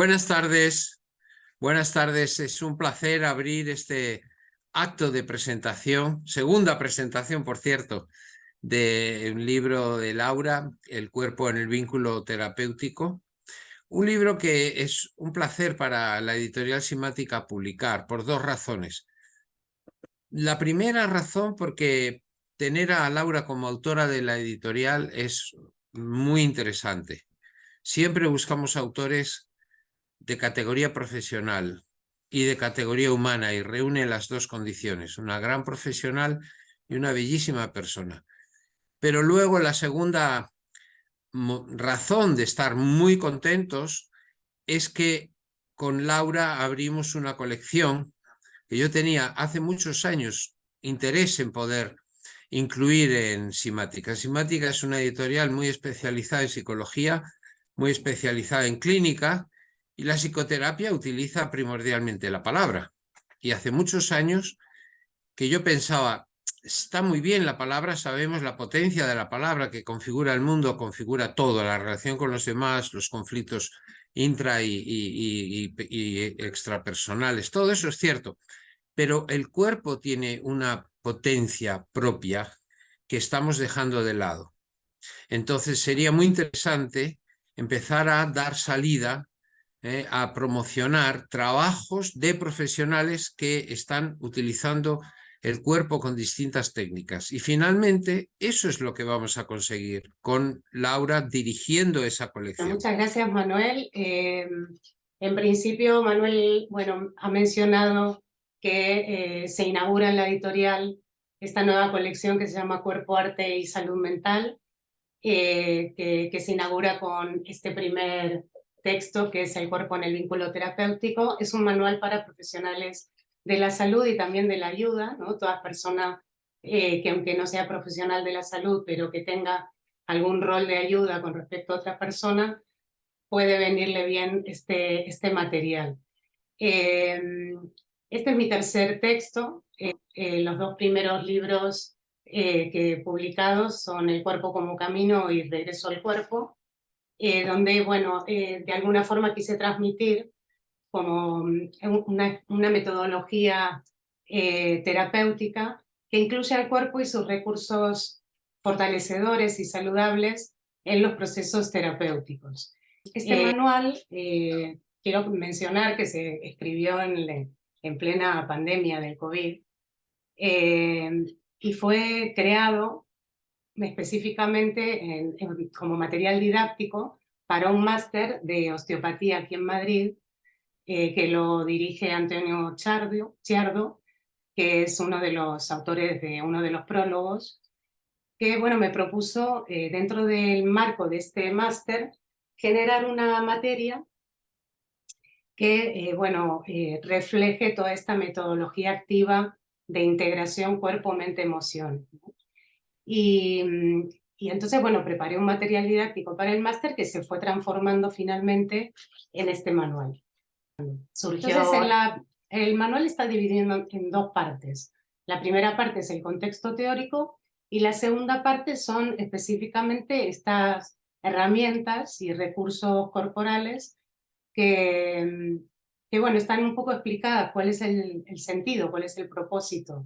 Buenas tardes, buenas tardes. Es un placer abrir este acto de presentación, segunda presentación, por cierto, de un libro de Laura, El cuerpo en el vínculo terapéutico. Un libro que es un placer para la editorial Simática publicar por dos razones. La primera razón porque tener a Laura como autora de la editorial es muy interesante. Siempre buscamos autores de categoría profesional y de categoría humana y reúne las dos condiciones, una gran profesional y una bellísima persona. Pero luego la segunda razón de estar muy contentos es que con Laura abrimos una colección que yo tenía hace muchos años interés en poder incluir en Simática. Simática es una editorial muy especializada en psicología, muy especializada en clínica, y la psicoterapia utiliza primordialmente la palabra. Y hace muchos años que yo pensaba, está muy bien la palabra, sabemos la potencia de la palabra que configura el mundo, configura todo, la relación con los demás, los conflictos intra y extrapersonales, todo eso es cierto, pero el cuerpo tiene una potencia propia que estamos dejando de lado. Entonces sería muy interesante empezar a dar salida a promocionar trabajos de profesionales que están utilizando el cuerpo con distintas técnicas. Y finalmente, eso es lo que vamos a conseguir con Laura dirigiendo esa colección. Muchas gracias, Manuel. En principio, Manuel, bueno, ha mencionado que se inaugura en la editorial esta nueva colección que se llama Cuerpo, Arte y Salud Mental, que se inaugura con este primer texto, que es El cuerpo en el vínculo terapéutico. Es un manual para profesionales de la salud y también de la ayuda, ¿no? Toda persona que aunque no sea profesional de la salud, pero que tenga algún rol de ayuda con respecto a otra persona, puede venirle bien este material. Este es mi tercer texto. Los dos primeros libros que he publicado son El cuerpo como camino y Regreso al cuerpo, donde, bueno, de alguna forma quise transmitir como una metodología terapéutica que incluye al cuerpo y sus recursos fortalecedores y saludables en los procesos terapéuticos. Este manual, quiero mencionar que se escribió en plena pandemia del COVID y fue creado específicamente como material didáctico para un máster de osteopatía aquí en Madrid, que lo dirige Antonio Chiardo, que es uno de los autores de uno de los prólogos, que bueno, me propuso, dentro del marco de este máster, generar una materia que bueno, refleje toda esta metodología activa de integración cuerpo-mente-emoción. Y entonces, bueno, preparé un material didáctico para el máster que se fue transformando finalmente en este manual. Entonces, el manual está dividido en dos partes. La primera parte es el contexto teórico y la segunda parte son específicamente estas herramientas y recursos corporales que bueno, están un poco explicadas cuál es el sentido, cuál es el propósito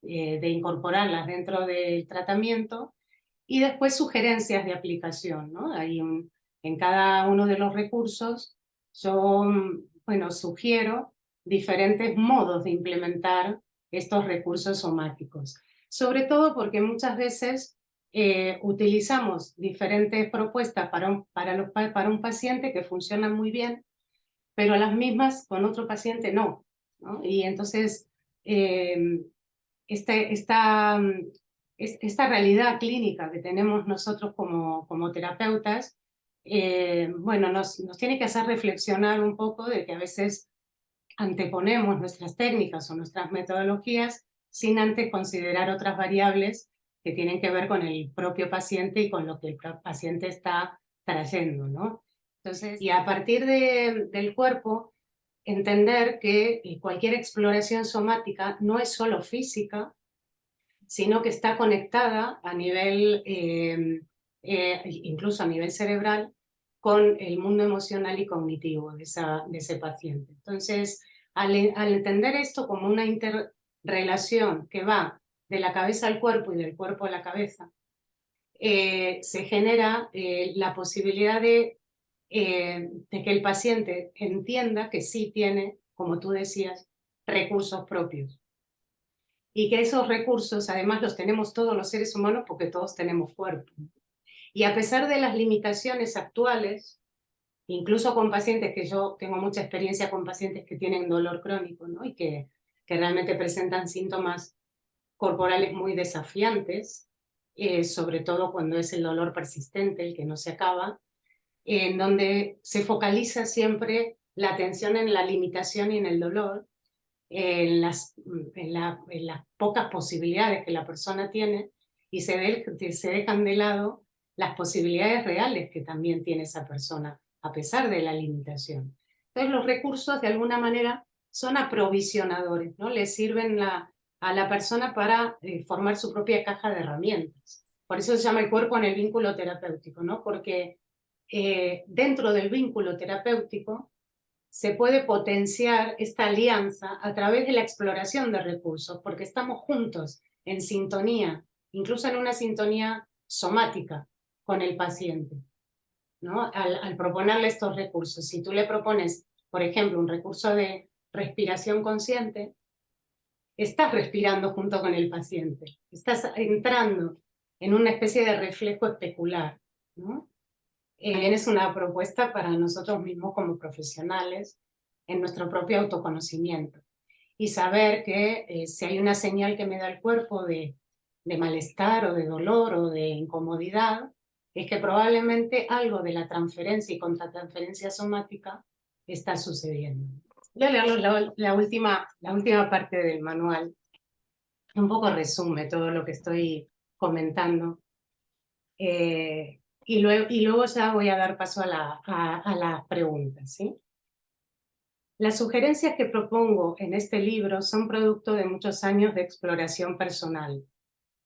de incorporarlas dentro del tratamiento, y después sugerencias de aplicación, ¿no? En cada uno de los recursos yo, bueno, sugiero diferentes modos de implementar estos recursos somáticos, sobre todo porque muchas veces utilizamos diferentes propuestas para un paciente que funcionan muy bien, pero las mismas con otro paciente no, ¿no? Y entonces esta realidad clínica que tenemos nosotros como terapeutas, bueno, nos tiene que hacer reflexionar un poco de que a veces anteponemos nuestras técnicas o nuestras metodologías sin antes considerar otras variables que tienen que ver con el propio paciente y con lo que el paciente está trayendo, ¿no? Entonces, y a partir del cuerpo, entender que cualquier exploración somática no es solo física, sino que está conectada a nivel, incluso a nivel cerebral, con el mundo emocional y cognitivo de ese paciente. Entonces, al entender esto como una interrelación que va de la cabeza al cuerpo y del cuerpo a la cabeza, se genera la posibilidad de que el paciente entienda que sí tiene, como tú decías, recursos propios. Y que esos recursos además los tenemos todos los seres humanos porque todos tenemos cuerpo. Y a pesar de las limitaciones actuales, incluso con pacientes, que yo tengo mucha experiencia con pacientes que tienen dolor crónico, ¿no? Y que realmente presentan síntomas corporales muy desafiantes, sobre todo cuando es el dolor persistente, el que no se acaba, en donde se focaliza siempre la atención en la limitación y en el dolor, en las pocas posibilidades que la persona tiene, y se dejan de lado las posibilidades reales que también tiene esa persona, a pesar de la limitación. Entonces los recursos de alguna manera son aprovisionadores, ¿no? Le sirven a la persona para formar su propia caja de herramientas. Por eso se llama el cuerpo en el vínculo terapéutico, ¿no? Porque dentro del vínculo terapéutico se puede potenciar esta alianza a través de la exploración de recursos, porque estamos juntos, en sintonía, incluso en una sintonía somática con el paciente, ¿no? Al proponerle estos recursos. Si tú le propones, por ejemplo, un recurso de respiración consciente, estás respirando junto con el paciente, estás entrando en una especie de reflejo especular, ¿no? Es una propuesta para nosotros mismos como profesionales en nuestro propio autoconocimiento y saber que si hay una señal que me da el cuerpo de malestar o de dolor o de incomodidad, es que probablemente algo de la transferencia y contratransferencia somática está sucediendo. Voy a leer la última parte del manual. Un poco resume todo lo que estoy comentando. Y luego ya voy a dar paso a las preguntas, ¿sí? Las sugerencias que propongo en este libro son producto de muchos años de exploración personal.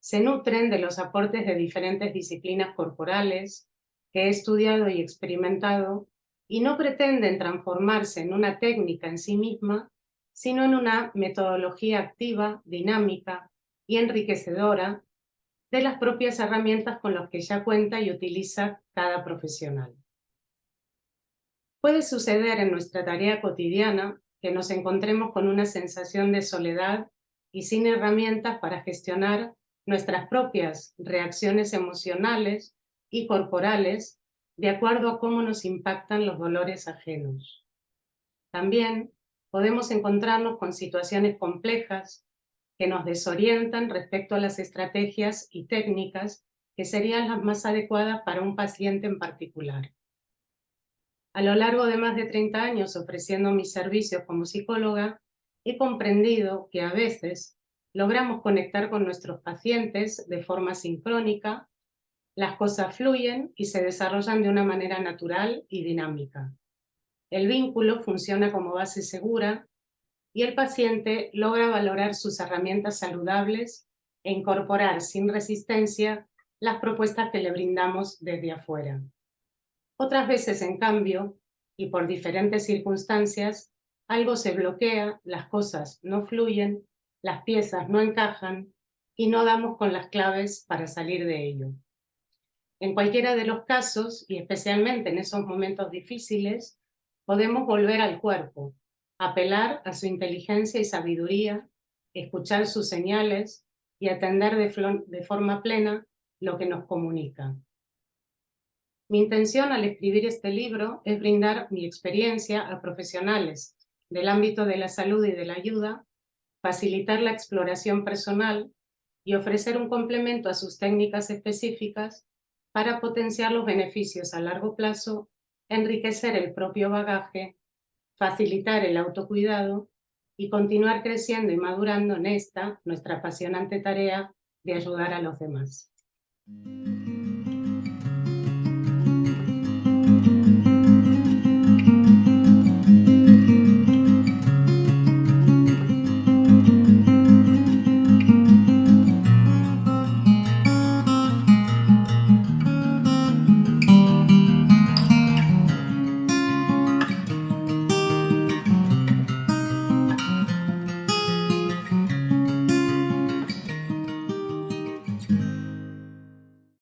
Se nutren de los aportes de diferentes disciplinas corporales que he estudiado y experimentado y no pretenden transformarse en una técnica en sí misma, sino en una metodología activa, dinámica y enriquecedora de las propias herramientas con las que ya cuenta y utiliza cada profesional. Puede suceder en nuestra tarea cotidiana que nos encontremos con una sensación de soledad y sin herramientas para gestionar nuestras propias reacciones emocionales y corporales de acuerdo a cómo nos impactan los dolores ajenos. También podemos encontrarnos con situaciones complejas que nos desorientan respecto a las estrategias y técnicas que serían las más adecuadas para un paciente en particular. A lo largo de más de 30 años ofreciendo mis servicios como psicóloga, he comprendido que a veces logramos conectar con nuestros pacientes de forma sincrónica, las cosas fluyen y se desarrollan de una manera natural y dinámica. El vínculo funciona como base segura y el paciente logra valorar sus herramientas saludables e incorporar sin resistencia las propuestas que le brindamos desde afuera. Otras veces, en cambio, y por diferentes circunstancias, algo se bloquea, las cosas no fluyen, las piezas no encajan y no damos con las claves para salir de ello. En cualquiera de los casos, y especialmente en esos momentos difíciles, podemos volver al cuerpo, apelar a su inteligencia y sabiduría, escuchar sus señales y atender de forma plena lo que nos comunica. Mi intención al escribir este libro es brindar mi experiencia a profesionales del ámbito de la salud y de la ayuda, facilitar la exploración personal y ofrecer un complemento a sus técnicas específicas para potenciar los beneficios a largo plazo, enriquecer el propio bagaje, facilitar el autocuidado y continuar creciendo y madurando en esta, nuestra apasionante tarea de ayudar a los demás.